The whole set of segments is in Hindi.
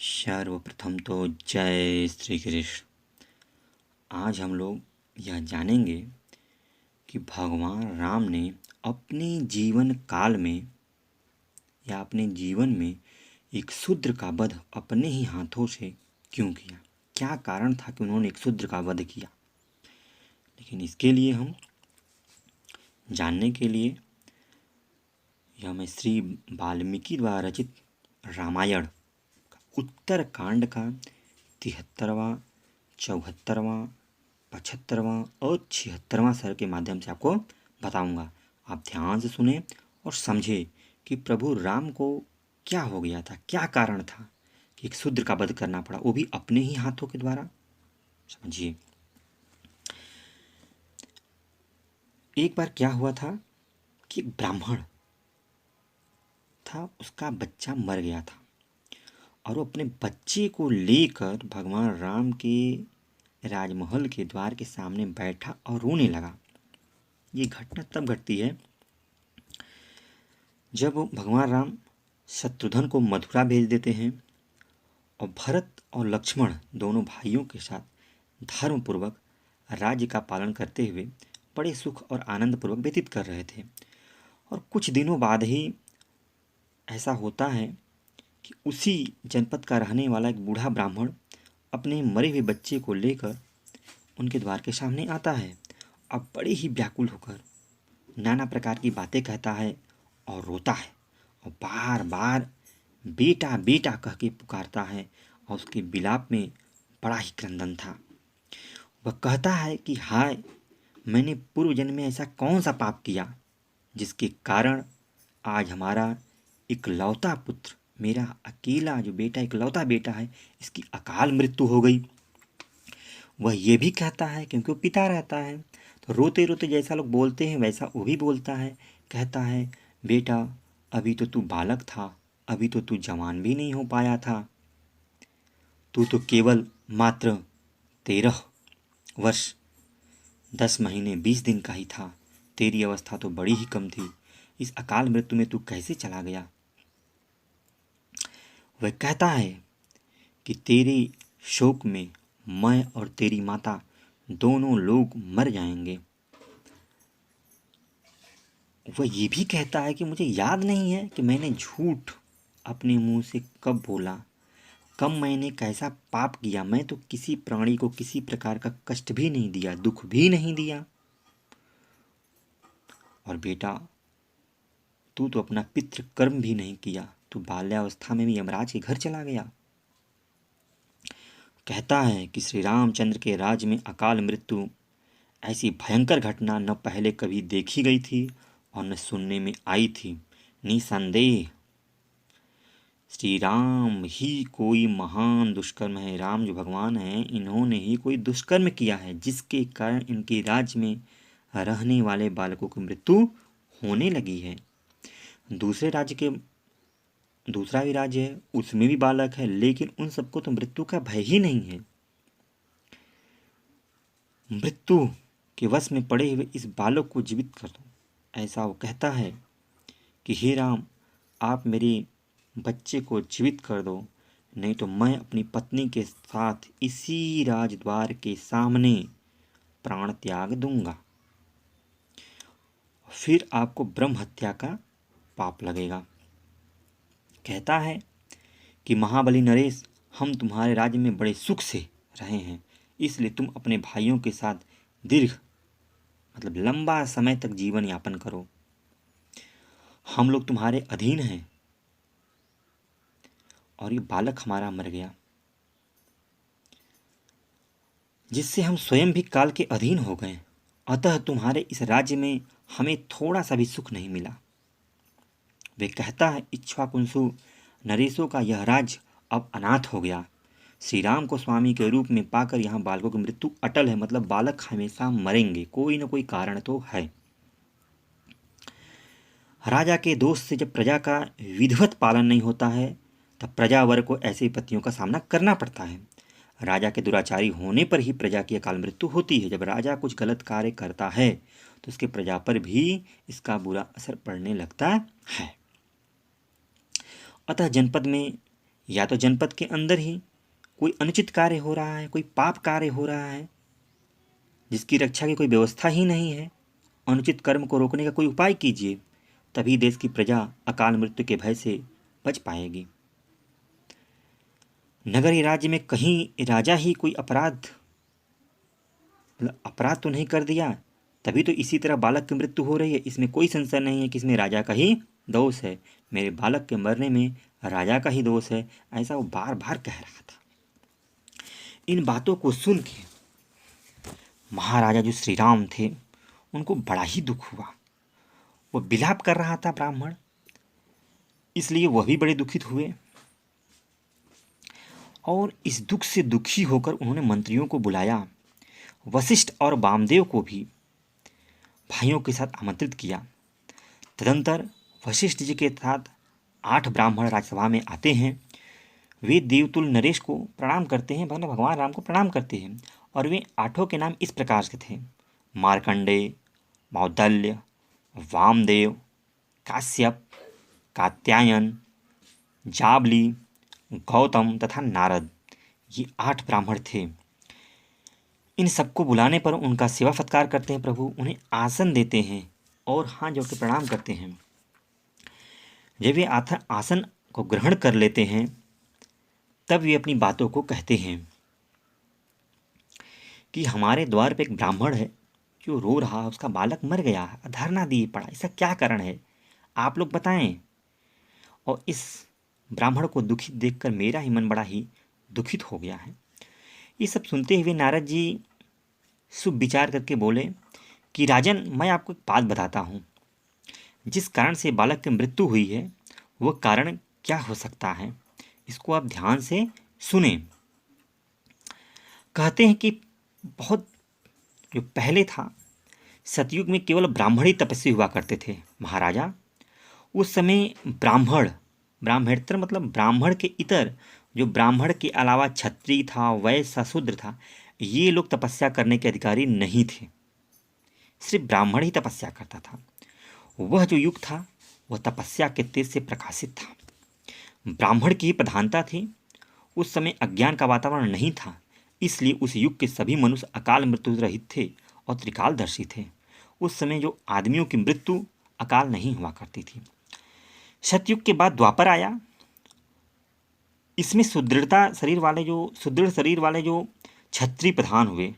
सर्वप्रथम तो जय श्री कृष्ण। आज हम लोग यह जानेंगे कि भगवान राम ने अपने जीवन काल में या अपने जीवन में एक शूद्र का वध अपने ही हाथों से क्यों किया। क्या कारण था कि उन्होंने एक शूद्र का वध किया। लेकिन इसके लिए हम जानने के लिए यह मैं श्री वाल्मीकि द्वारा रचित रामायण उत्तर कांड का 73वां 74वां 75वां और 76वां सर्ग के माध्यम से आपको बताऊंगा। आप ध्यान से सुने और समझे कि प्रभु राम को क्या हो गया था, क्या कारण था कि एक शूद्र का वध करना पड़ा, वो भी अपने ही हाथों के द्वारा। समझिए, एक बार क्या हुआ था कि एक ब्राह्मण था, उसका बच्चा मर गया था और वो अपने बच्चे को लेकर भगवान राम के राजमहल के द्वार के सामने बैठा और रोने लगा। ये घटना तब घटती है जब भगवान राम शत्रुघ्न को मथुरा भेज देते हैं और भरत और लक्ष्मण दोनों भाइयों के साथ धर्मपूर्वक राज्य का पालन करते हुए बड़े सुख और आनंद पूर्वक व्यतीत कर रहे थे। और कुछ दिनों बाद ही ऐसा होता है कि उसी जनपद का रहने वाला एक बूढ़ा ब्राह्मण अपने मरे हुए बच्चे को लेकर उनके द्वार के सामने आता है और बड़े ही व्याकुल होकर नाना प्रकार की बातें कहता है और रोता है और बार बार बेटा बेटा कह के पुकारता है। और उसके विलाप में बड़ा ही क्रंदन था। वह कहता है कि हाय, मैंने पूर्व जन्म में ऐसा कौन सा पाप किया जिसके कारण आज हमारा इकलौता पुत्र, मेरा अकेला जो बेटा, इकलौता बेटा है, इसकी अकाल मृत्यु हो गई। वह ये भी कहता है, क्योंकि वो पिता रहता है तो रोते रोते जैसा लोग बोलते हैं वैसा वो भी बोलता है। कहता है, बेटा अभी तो तू बालक था, अभी तो तू जवान भी नहीं हो पाया था, तू तो केवल मात्र 13 वर्ष 10 महीने 20 दिन का ही था, तेरी अवस्था तो बड़ी ही कम थी, इस अकाल मृत्यु में तू कैसे चला गया। वह कहता है कि तेरे शोक में मैं और तेरी माता दोनों लोग मर जाएंगे। वह ये भी कहता है कि मुझे याद नहीं है कि मैंने झूठ अपने मुंह से कब बोला, कब मैंने कैसा पाप किया। मैं तो किसी प्राणी को किसी प्रकार का कष्ट भी नहीं दिया, दुख भी नहीं दिया। और बेटा, तू तो अपना पितृ कर्म भी नहीं किया, तू बाल्यावस्था में भी यमराज के घर चला गया। कहता है कि श्री रामचंद्र के राज्य में अकाल मृत्यु ऐसी भयंकर घटना न पहले कभी देखी गई थी और न सुनने में आई थी। निसंदेह श्री राम ही कोई महान दुष्कर्म है। राम जो भगवान हैं, इन्होंने ही कोई दुष्कर्म किया है जिसके कारण इनके राज्य में रहने वाले बालकों की मृत्यु होने लगी है। दूसरा भी राज्य है, उसमें भी बालक है, लेकिन उन सबको तो मृत्यु का भय ही नहीं है। मृत्यु के वश में पड़े हुए इस बालक को जीवित कर दो, ऐसा वो कहता है कि हे राम, आप मेरे बच्चे को जीवित कर दो, नहीं तो मैं अपनी पत्नी के साथ इसी राजद्वार के सामने प्राण त्याग दूंगा, फिर आपको ब्रह्म हत्या का पाप लगेगा। कहता है कि महाबली नरेश, हम तुम्हारे राज्य में बड़े सुख से रहे हैं, इसलिए तुम अपने भाइयों के साथ दीर्घ मतलब लंबा समय तक जीवन यापन करो, हम लोग तुम्हारे अधीन हैं। और ये बालक हमारा मर गया, जिससे हम स्वयं भी काल के अधीन हो गए, अतः तुम्हारे इस राज्य में हमें थोड़ा सा भी सुख नहीं मिला। वे कहता है, इक्ष्वाकुंसु नरेशों का यह राज्य अब अनाथ हो गया। श्री राम को स्वामी के रूप में पाकर यहाँ बालकों की मृत्यु अटल है, मतलब बालक हमेशा मरेंगे, कोई न कोई कारण तो है। राजा के दोष से जब प्रजा का विधिवत पालन नहीं होता है तब प्रजावर्ग को ऐसे पतियों का सामना करना पड़ता है। राजा के दुराचारी होने पर ही प्रजा की अकाल मृत्यु होती है। जब राजा कुछ गलत कार्य करता है तो उसके प्रजा पर भी इसका बुरा असर पड़ने लगता है। अतः जनपद में या तो जनपद के अंदर ही कोई अनुचित कार्य हो रहा है, कोई पाप कार्य हो रहा है जिसकी रक्षा की कोई व्यवस्था ही नहीं है। अनुचित कर्म को रोकने का कोई उपाय कीजिए, तभी देश की प्रजा अकाल मृत्यु के भय से बच पाएगी। नगर या राज्य में कहीं राजा ही कोई अपराध तो नहीं कर दिया, तभी तो इसी तरह बालक की मृत्यु हो रही है। इसमें कोई संशय नहीं है कि इसमें राजा का ही दोष है। मेरे बालक के मरने में राजा का ही दोष है, ऐसा वो बार बार कह रहा था। इन बातों को सुन के महाराजा जो श्री राम थे उनको बड़ा ही दुख हुआ। वो विलाप कर रहा था ब्राह्मण, इसलिए वह भी बड़े दुखित हुए और इस दुख से दुखी होकर उन्होंने मंत्रियों को बुलाया। वशिष्ठ और वामदेव को भी भाइयों के साथ आमंत्रित किया। तदंतर वशिष्ठ जी के साथ 8 ब्राह्मण राज्यसभा में आते हैं। वे देवतुल नरेश को प्रणाम करते हैं, मतलब भगवान राम को प्रणाम करते हैं। और वे 8 के नाम इस प्रकार के थे: मार्कंडेय, मौदल्य, वामदेव, काश्यप, कात्यायन, जाबली, गौतम तथा नारद। ये 8 ब्राह्मण थे। इन सबको बुलाने पर उनका सेवा सत्कार करते हैं प्रभु, उन्हें आसन देते हैं और हाथ जोड़ के प्रणाम करते हैं। जब वे आसन को ग्रहण कर लेते हैं तब वे अपनी बातों को कहते हैं कि हमारे द्वार पे एक ब्राह्मण है जो रो रहा है, उसका बालक मर गया है, धरना दिए पड़ा, इसका क्या कारण है, आप लोग बताएं। और इस ब्राह्मण को दुखित देखकर मेरा ही मन बड़ा ही दुखित हो गया है। ये सब सुनते हुए नारद जी शुभ विचार करके बोले कि राजन, मैं आपको एक बात बताता हूँ। जिस कारण से बालक की मृत्यु हुई है वह कारण क्या हो सकता है, इसको आप ध्यान से सुने। कहते हैं कि बहुत जो पहले था, सतयुग में केवल ब्राह्मण ही तपस्वी हुआ करते थे महाराजा। उस समय ब्राह्मणेतर मतलब ब्राह्मण के इतर, जो ब्राह्मण के अलावा क्षत्रिय था, वैश्य, शूद्र था, ये लोग तपस्या करने के अधिकारी नहीं थे। सिर्फ ब्राह्मण ही तपस्या करता था। वह जो युग था वह तपस्या के तेज से प्रकाशित था। ब्राह्मण की ही प्रधानता थी। उस समय अज्ञान का वातावरण नहीं था, इसलिए उस युग के सभी मनुष्य अकाल मृत्यु रहित थे और त्रिकालदर्शी थे। उस समय जो आदमियों की मृत्यु अकाल नहीं हुआ करती थी। सतयुग के बाद द्वापर आया। इसमें सुदृढ़ शरीर वाले जो क्षत्रिय प्रधान हुए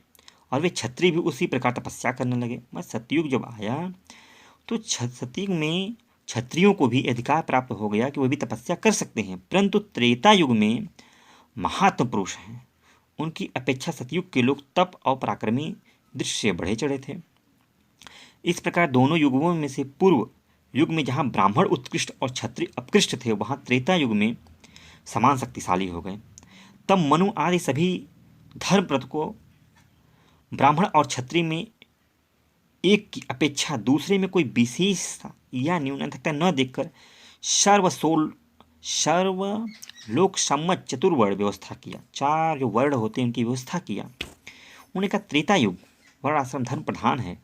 और वे क्षत्रिय भी उसी प्रकार तपस्या करने लगे। मैं सतयुग जब आया तो सतयुग में क्षत्रियों को भी अधिकार प्राप्त हो गया कि वह भी तपस्या कर सकते हैं। परंतु त्रेता युग में महात्म पुरुष हैं, उनकी अपेक्षा सतयुग के लोग तप और पराक्रमी दृष्टि से बढ़े चढ़े थे। इस प्रकार दोनों युगों में से पूर्व युग में जहाँ ब्राह्मण उत्कृष्ट और क्षत्रिय अपकृष्ट थे, वहाँ त्रेता युग में समान शक्तिशाली हो गए। तब मनु आदि सभी धर्मव्रत को ब्राह्मण और क्षत्रिय में एक की अपेक्षा दूसरे में कोई विशेषता या न्यूनता न देखकर सर्वलोक सम्मत चतुर्वर्ण व्यवस्था किया। 4 जो वर्ण होते हैं उनकी व्यवस्था किया। उन्होंने कहा त्रेता युग वर्ण आश्रम धर्म प्रधान है,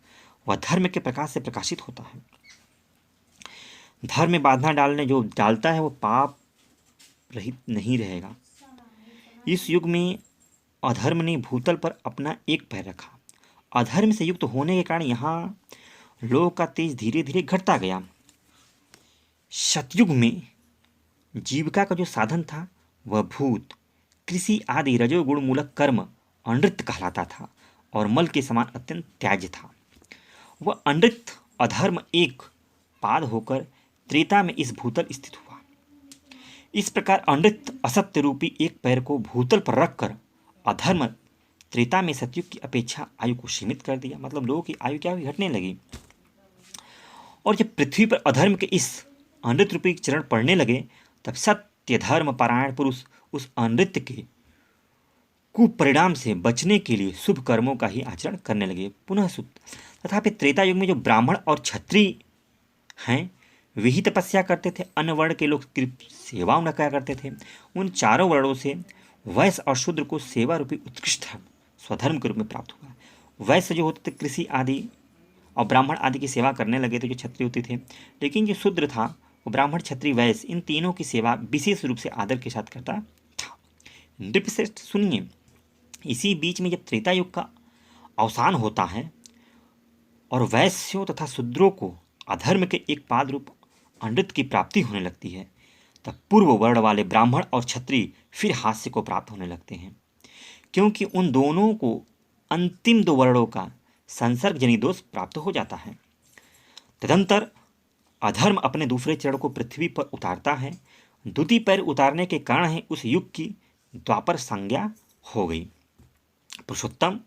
वह धर्म के प्रकाश से प्रकाशित होता है। धर्म में बाधा जो डालता है वो पाप रहित नहीं रहेगा। इस युग में अधर्म ने भूतल पर अपना एक पैर रखा। अधर्म से युक्त होने के कारण यहाँ लोगों का तेज धीरे धीरे घटता गया। सतयुग में जीविका का जो साधन था वह भूत, कृषि आदि रजोगुण मूलक कर्म अनृत कहलाता था और मल के समान अत्यंत त्याज्य था। वह अनृत अधर्म एक पाद होकर त्रेता में इस भूतल स्थित हुआ। इस प्रकार अनृत असत्य रूपी एक पैर को भूतल पर रखकर अधर्म त्रेता में सतयुग की अपेक्षा आयु को सीमित कर दिया। मतलब लोगों की आयु क्या हुई, घटने लगी। और जब पृथ्वी पर अधर्म के इस अनृत रूपी चरण पड़ने लगे तब सत्य धर्म पारायण पुरुष उस अनृत के कुपरिणाम से बचने के लिए शुभ कर्मों का ही आचरण करने लगे। पुनः तथापि त्रेता युग में जो ब्राह्मण और क्षत्रिय हैं वे ही तपस्या करते थे। अन्य वर्ण के लोग सेवा न क्या करते थे। उन चारों वर्णों से वैश्य और शूद्र को सेवा रूपी उत्कृष्ट धर्म स्वधर्म के रूप में प्राप्त हुआ। वैश्य जो होते थे कृषि आदि और ब्राह्मण आदि की सेवा करने लगे थे जो क्षत्रिय होते थे, लेकिन जो शूद्र था वो ब्राह्मण, क्षत्रिय, वैश्य इन तीनों की सेवा विशेष रूप से आदर के साथ करता था। नृपश्रेष्ठ सुनिए, इसी बीच में जब त्रेता युग का अवसान होता है और वैश्यों तथा शूद्रों को अधर्म के एक पाद रूप अमृत की प्राप्ति होने लगती है, तब पूर्व वर्ण वाले ब्राह्मण और क्षत्रिय फिर हास्य को प्राप्त होने लगते हैं, क्योंकि उन दोनों को अंतिम दो वर्णों का संसर्गजनित दोष प्राप्त हो जाता है। तदंतर अधर्म अपने दूसरे चरण को पृथ्वी पर उतारता है। द्वितीय पैर उतारने के कारण ही उस युग की द्वापर संज्ञा हो गई। पुरुषोत्तम,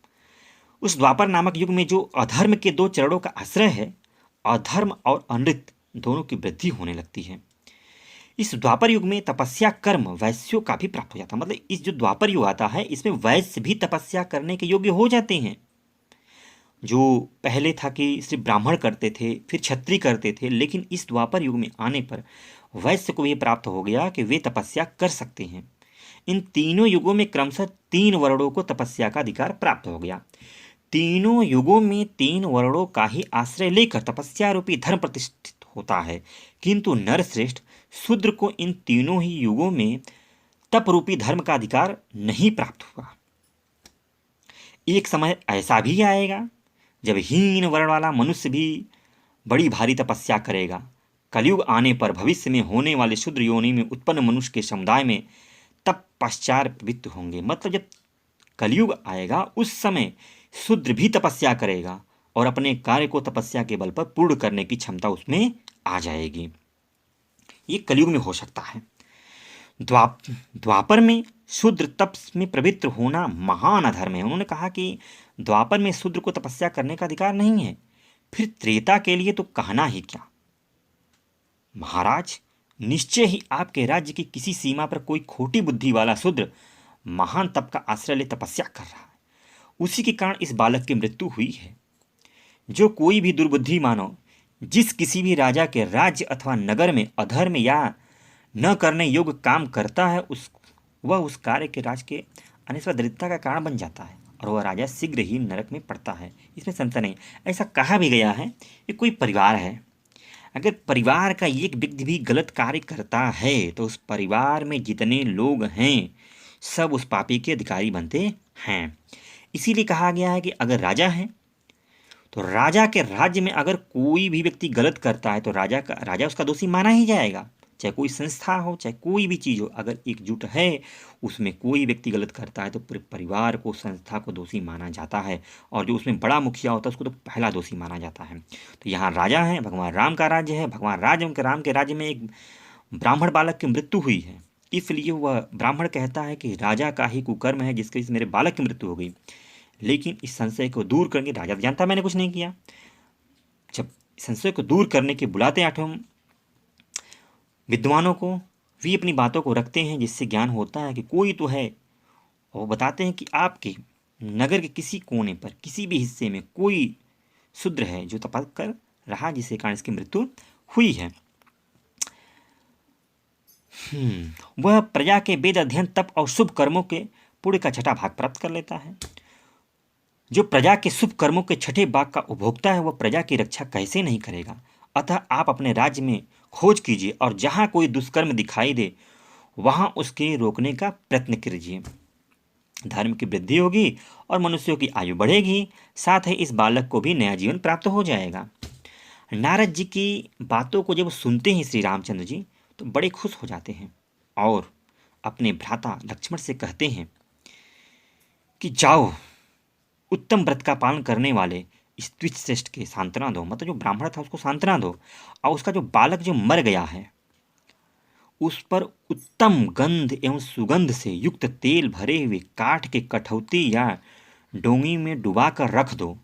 उस द्वापर नामक युग में जो अधर्म के दो चरणों का आश्रय है, अधर्म और अनृत दोनों की वृद्धि होने लगती है। इस द्वापर युग में तपस्या कर्म वैश्यों का भी प्राप्त हो जाता है। मतलब इस जो द्वापर युग आता है, इसमें वैश्य भी तपस्या करने के योग्य हो जाते हैं। जो पहले था कि सिर्फ ब्राह्मण करते थे, फिर क्षत्रिय करते थे, लेकिन इस द्वापर युग में आने पर वैश्य को ये प्राप्त हो गया कि वे तपस्या कर सकते हैं। इन तीनों युगों में क्रमशः 3 वर्णों को तपस्या का अधिकार प्राप्त हो गया। तीनों युगों में 3 वर्णों का ही आश्रय लेकर तपस्या रूपी धर्म प्रतिष्ठित होता है, किंतु नरश्रेष्ठ शूद्र को इन तीनों ही युगों में तप रूपी धर्म का अधिकार नहीं प्राप्त हुआ। एक समय ऐसा भी आएगा जब हीन वर्ण वाला मनुष्य भी बड़ी भारी तपस्या करेगा। कलयुग आने पर भविष्य में होने वाले शूद्र योनि में उत्पन्न मनुष्य के समुदाय में तप पश्चार प्रवृत्त होंगे। मतलब जब कलयुग आएगा उस समय शूद्र भी तपस्या करेगा और अपने कार्य को तपस्या के बल पर पूर्ण करने की क्षमता उसमें आ जाएगी। ये कलयुग में हो सकता है। द्वापर में शूद्र तप में प्रवृत्त होना महान अधर्म है। उन्होंने कहा कि द्वापर में शूद्र को तपस्या करने का अधिकार नहीं है, फिर त्रेता के लिए तो कहना ही क्या। महाराज, निश्चय ही आपके राज्य की किसी सीमा पर कोई खोटी बुद्धि वाला शूद्र महान तप का आश्रय ले तपस्या कर रहा है, उसी के कारण इस बालक की मृत्यु हुई है। जो कोई भी दुर्बुद्धि मानव जिस किसी भी राजा के राज्य अथवा नगर में अधर्म या न करने योग्य काम करता है, वह उस कार्य के राज के आने से दरिद्रता का कारण बन जाता है और वह राजा शीघ्र ही नरक में पड़ता है। इसमें संशय नहीं। ऐसा कहा भी गया है कि कोई परिवार है, अगर परिवार का एक व्यक्ति भी गलत कार्य करता है तो उस परिवार में जितने लोग हैं सब उस पापी के अधिकारी बनते हैं। इसीलिए कहा गया है कि अगर राजा है तो राजा के राज्य में अगर कोई भी व्यक्ति गलत करता है तो राजा उसका दोषी माना ही जाएगा। चाहे कोई संस्था हो, चाहे कोई भी चीज़ हो, अगर एकजुट है उसमें कोई व्यक्ति गलत करता है तो पूरे परिवार को, संस्था को दोषी माना जाता है, और जो उसमें बड़ा मुखिया होता है उसको तो पहला दोषी माना जाता है। तो यहाँ राजा है, भगवान राम का राज्य है, भगवान राम के राज्य में एक ब्राह्मण बालक की मृत्यु हुई है, इसलिए वह ब्राह्मण कहता है कि राजा का ही कुकर्म है जिसके वजह से मेरे बालक की मृत्यु हो गई। लेकिन इस संशय को दूर करके, राजा जानता मैंने कुछ नहीं किया, जब संशय को दूर करने के बुलाते हैं 8वें विद्वानों को, वे अपनी बातों को रखते हैं जिससे ज्ञान होता है कि कोई तो है, और बताते हैं कि आपके नगर के किसी कोने पर, किसी भी हिस्से में कोई शूद्र है जो तप कर रहा, जिसके कारण इसकी मृत्यु हुई है। वह प्रजा के वेद अध्ययन, तप और शुभ कर्मों के पुण्य का छठा भाग प्राप्त कर लेता है। जो प्रजा के शुभ कर्मों के छठे भाग का उपभोक्ता है वह प्रजा की रक्षा कैसे नहीं करेगा। अतः आप अपने राज्य में खोज कीजिए और जहाँ कोई दुष्कर्म दिखाई दे वहाँ उसके रोकने का प्रयत्न कीजिए। धर्म की वृद्धि होगी और मनुष्यों की आयु बढ़ेगी, साथ ही इस बालक को भी नया जीवन प्राप्त हो जाएगा। नारद जी की बातों को जब सुनते हैं श्री रामचंद्र जी तो बड़े खुश हो जाते हैं और अपने भ्राता लक्ष्मण से कहते हैं कि जाओ, उत्तम व्रत का पालन करने वाले श्रेष्ठ के सांत्वना दो। मतलब जो ब्राह्मण था उसको सांत्वना दो, और उसका जो बालक जो मर गया है उस पर उत्तम गंध एवं सुगंध से युक्त तेल भरे हुए काठ के कठौती या डोंगी में डुबा कर रख दो।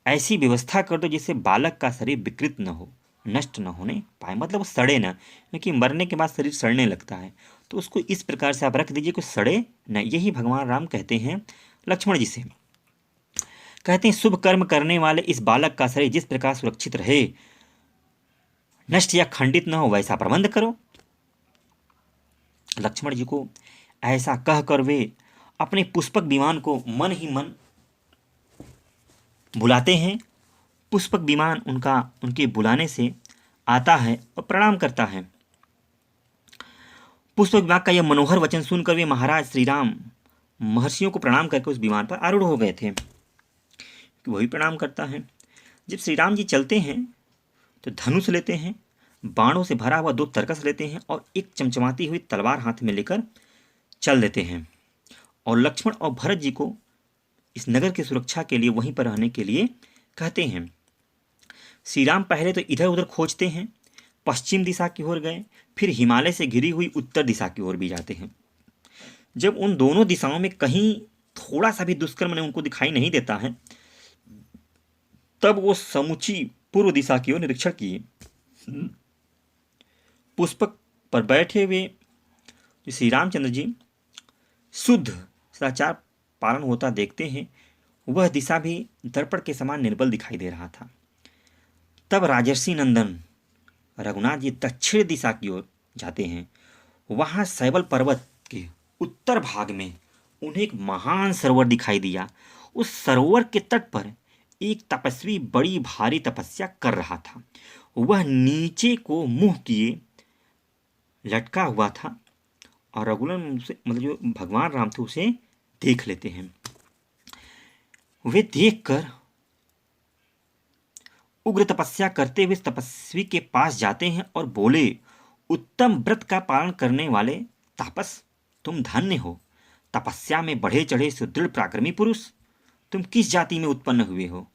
ऐसी व्यवस्था कर दो जिससे बालक का शरीर विकृत न हो, नष्ट न होने पाए, मतलब वो सड़े न, क्योंकि मरने के बाद शरीर सड़ने लगता है, तो उसको इस प्रकार से आप रख दीजिए कि सड़े न। यही भगवान राम कहते हैं लक्ष्मण जी से। कहते हैं शुभ कर्म करने वाले इस बालक का शरीर जिस प्रकार सुरक्षित रहे, नष्ट या खंडित न हो, वैसा प्रबंध करो। लक्ष्मण जी को ऐसा कहकर वे अपने पुष्पक विमान को मन ही मन बुलाते हैं। पुष्पक विमान उनके बुलाने से आता है और प्रणाम करता है। पुष्पक विभाग का यह मनोहर वचन सुनकर वे महाराज श्री राम महर्षियों को प्रणाम करके उस विमान पर आरूढ़ हो गए थे। वही प्रणाम करता है। जब श्री राम जी चलते हैं तो धनुष लेते हैं, बाणों से भरा हुआ 2 तरकस लेते हैं और एक चमचमाती हुई तलवार हाथ में लेकर चल देते हैं और लक्ष्मण और भरत जी को इस नगर की सुरक्षा के लिए वहीं पर रहने के लिए कहते हैं। श्री राम पहले तो इधर उधर खोजते हैं, पश्चिम दिशा की ओर गए, फिर हिमालय से घिरी हुई उत्तर दिशा की ओर भी जाते हैं। जब उन दोनों दिशाओं में कहीं थोड़ा सा भी दुष्कर्म उनको दिखाई नहीं देता है, तब वो समूची पूर्व दिशा की ओर निरीक्षण किए। पुष्पक पर बैठे हुए श्री रामचंद्र जी शुद्ध सदाचार पालन होता देखते हैं। वह दिशा भी दर्पण के समान निर्बल दिखाई दे रहा था। तब राजर्षि नंदन रघुनाथ जी दक्षिण दिशा की ओर जाते हैं। वहां शैवल पर्वत के उत्तर भाग में उन्हें एक महान सरोवर दिखाई दिया। उस सरोवर के तट पर एक तपस्वी बड़ी भारी तपस्या कर रहा था। वह नीचे को मुंह किए लटका हुआ था और रघुनंदन उसे मतलब जो भगवान राम थे उसे देख लेते हैं। वे देखकर उग्र तपस्या करते हुए तपस्वी के पास जाते हैं और बोले, उत्तम व्रत का पालन करने वाले तापस, तुम धन्य हो। तपस्या में बढ़े चढ़े सुदृढ़ पराक्रमी पुरुष, तुम किस जाति में उत्पन्न हुए हो?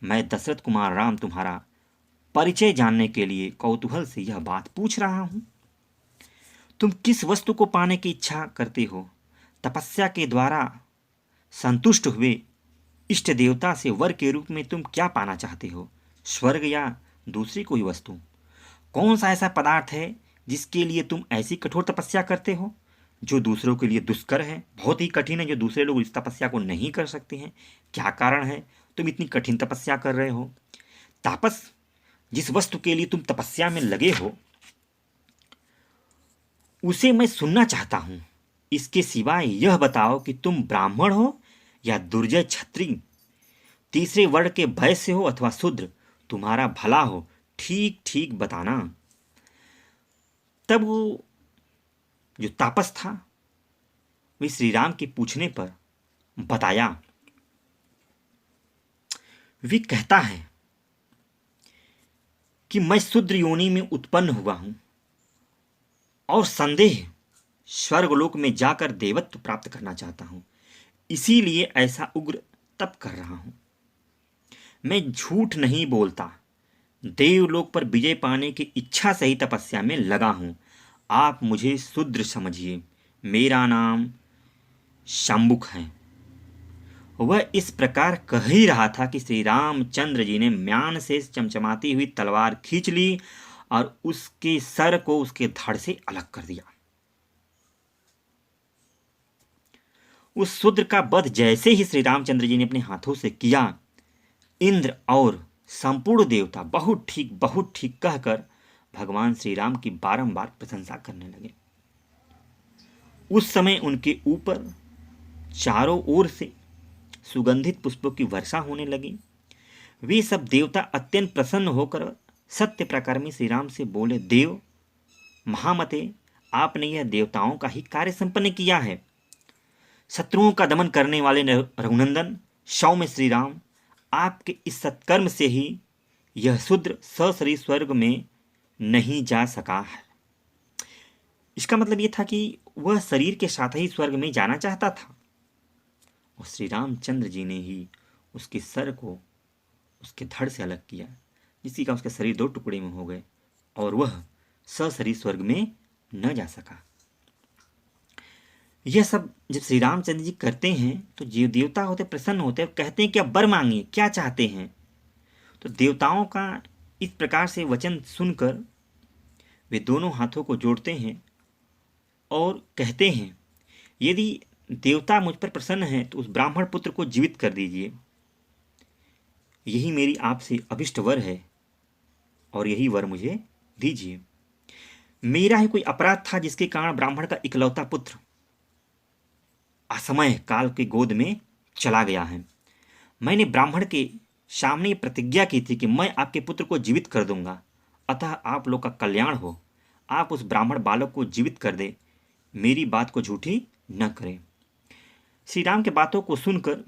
मैं दशरथ कुमार राम तुम्हारा परिचय जानने के लिए कौतूहल से यह बात पूछ रहा हूं। तुम किस वस्तु को पाने की इच्छा करते हो? तपस्या के द्वारा संतुष्ट हुए इष्ट देवता से वर के रूप में तुम क्या पाना चाहते हो? स्वर्ग या दूसरी कोई वस्तु? कौन सा ऐसा पदार्थ है जिसके लिए तुम ऐसी कठोर तपस्या करते हो, जो दूसरों के लिए दुष्कर है, बहुत ही कठिन है, जो दूसरे लोग इस तपस्या को नहीं कर सकते हैं? क्या कारण है तुम इतनी कठिन तपस्या कर रहे हो? तापस, जिस वस्तु के लिए तुम तपस्या में लगे हो उसे मैं सुनना चाहता हूं। इसके सिवाय यह बताओ कि तुम ब्राह्मण हो या दुर्जय क्षत्रिय, तीसरे वर्ण के वैश्य हो अथवा शूद्र, तुम्हारा भला हो, ठीक ठीक बताना। तब वो जो तापस था वे श्री राम के पूछने पर बताया। वे कहता है कि मैं शूद्र योनि में उत्पन्न हुआ हूं और संदेह स्वर्गलोक में जाकर देवत्व प्राप्त करना चाहता हूं, इसीलिए ऐसा उग्र तप कर रहा हूं। मैं झूठ नहीं बोलता, देवलोक पर विजय पाने की इच्छा से ही तपस्या में लगा हूं। आप मुझे शूद्र समझिए, मेरा नाम शंबुक है। वह इस प्रकार कह ही रहा था कि श्री रामचंद्र जी ने म्यान से चमचमाती हुई तलवार खींच ली और उसके सर को उसके धड़ से अलग कर दिया। उस शूद्र का वध जैसे ही श्री रामचंद्र जी ने अपने हाथों से किया, इंद्र और संपूर्ण देवता बहुत ठीक कहकर भगवान श्री राम की बारंबार प्रशंसा करने लगे। उस समय उनके ऊपर चारों ओर से सुगंधित पुष्पों की वर्षा होने लगी। वे सब देवता अत्यंत प्रसन्न होकर सत्य प्रकर्मी श्री राम से बोले, देव महामते, आपने यह देवताओं का ही कार्य संपन्न किया है। शत्रुओं का दमन करने वाले रघुनंदन सौम्य श्री राम, आपके इस सत्कर्म से ही यह शूद्र सशरीर स्वर्ग में नहीं जा सका है। इसका मतलब यह था कि वह शरीर के साथ ही स्वर्ग में जाना चाहता था और श्री रामचंद्र जी ने ही उसके सर को उसके धड़ से अलग किया, जिससे का उसका शरीर 2 टुकड़े में हो गए और वह सशरीर स्वर्ग में न जा सका। यह सब जब श्री रामचंद्र जी करते हैं तो जीव देवता होते प्रसन्न होते हैं, कहते हैं कि अब वर मांगिए, क्या चाहते हैं? तो देवताओं का इस प्रकार से वचन सुनकर वे दोनों हाथों को जोड़ते हैं और कहते हैं, यदि देवता मुझ पर प्रसन्न हैं तो उस ब्राह्मण पुत्र को जीवित कर दीजिए। यही मेरी आपसे अभिष्ट वर है और यही वर मुझे दीजिए। मेरा ही कोई अपराध था जिसके कारण ब्राह्मण का इकलौता पुत्र असमय काल की गोद में चला गया है। मैंने ब्राह्मण के सामने प्रतिज्ञा की थी कि मैं आपके पुत्र को जीवित कर दूंगा, अतः आप लोग का कल्याण हो। आप उस ब्राह्मण बालक को जीवित कर दे, मेरी बात को झूठी न करें। श्री राम के बातों को सुनकर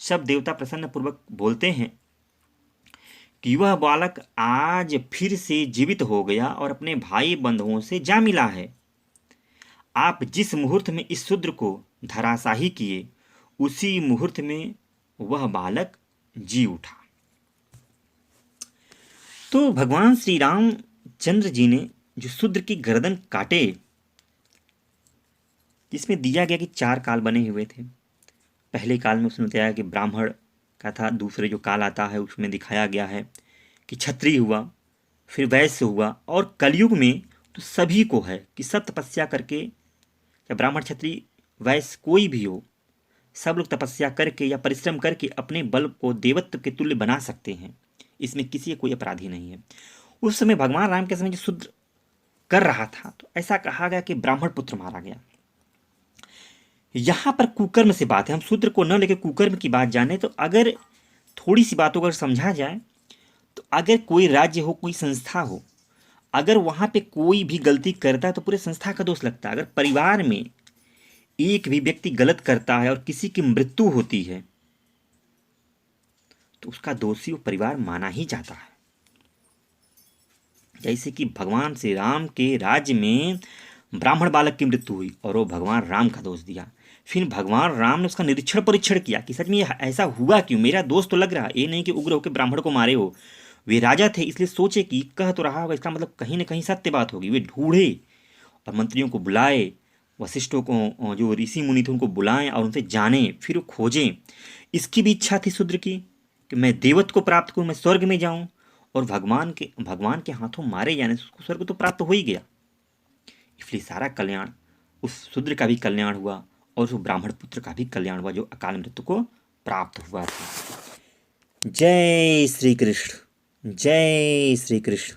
सब देवता प्रसन्न पूर्वक बोलते हैं कि वह बालक आज फिर से जीवित हो गया और अपने भाई बंधुओं से जा मिला है। आप जिस मुहूर्त में इस शूद्र को धराशाही किए, उसी मुहूर्त में वह बालक जी उठा। तो भगवान श्री रामचंद्र जी ने जो शूद्र की गर्दन काटे, जिसमें दिया गया कि 4 काल बने हुए थे। पहले काल में उसने बताया कि ब्राह्मण का था, दूसरे जो काल आता है उसमें दिखाया गया है कि क्षत्रिय हुआ, फिर वैश्य हुआ, और कलयुग में तो सभी को है कि सब तपस्या करके, या ब्राह्मण क्षत्रिय वैश्य कोई भी हो, सब लोग तपस्या करके या परिश्रम करके अपने बल को देवत्व के तुल्य बना सकते हैं। इसमें किसी कोई अपराधी नहीं है। उस समय भगवान राम के समय जो शूद्र कर रहा था, तो ऐसा कहा गया कि ब्राह्मण पुत्र मारा गया। यहां पर कुकर्म से बात है, हम शूद्र को न लेकर कुकर्म की बात जाने। तो अगर थोड़ी सी बातों को समझा जाए, तो अगर कोई राज्य हो, कोई संस्था हो, अगर वहां पे कोई भी गलती करता है तो पूरे संस्था का दोष लगता है। अगर परिवार में एक भी व्यक्ति गलत करता है और किसी की मृत्यु होती है, तो उसका दोषी वो परिवार माना ही जाता है। जैसे कि भगवान श्री राम के राज्य में ब्राह्मण बालक की मृत्यु हुई और वो भगवान राम का दोष दिया। फिर भगवान राम ने उसका निरीक्षण परीक्षण किया कि सच में ऐसा हुआ क्यों, मेरा दोष तो लग रहा है, ये नहीं कि उग्र होकर ब्राह्मण को मारे हो। वे राजा थे, इसलिए सोचे कि कह तो रहा होगा, इसका मतलब कहीं ना कहीं सत्य बात होगी। वे ढूंढे और मंत्रियों को बुलाए, वशिष्ठों को, जो ऋषि मुनि थे उनको बुलाएं और उनसे जाने, फिर वो खोजें। इसकी भी इच्छा थी शूद्र की कि मैं देवत्व को प्राप्त करूं, मैं स्वर्ग में जाऊं, और भगवान के हाथों मारे जाने से उसको स्वर्ग तो प्राप्त हो ही गया। इसलिए सारा कल्याण उस शूद्र का भी कल्याण हुआ और उस ब्राह्मण पुत्र का भी कल्याण हुआ, जो अकाल मृत्यु को प्राप्त हुआ था। जय श्री कृष्ण, जय श्री कृष्ण।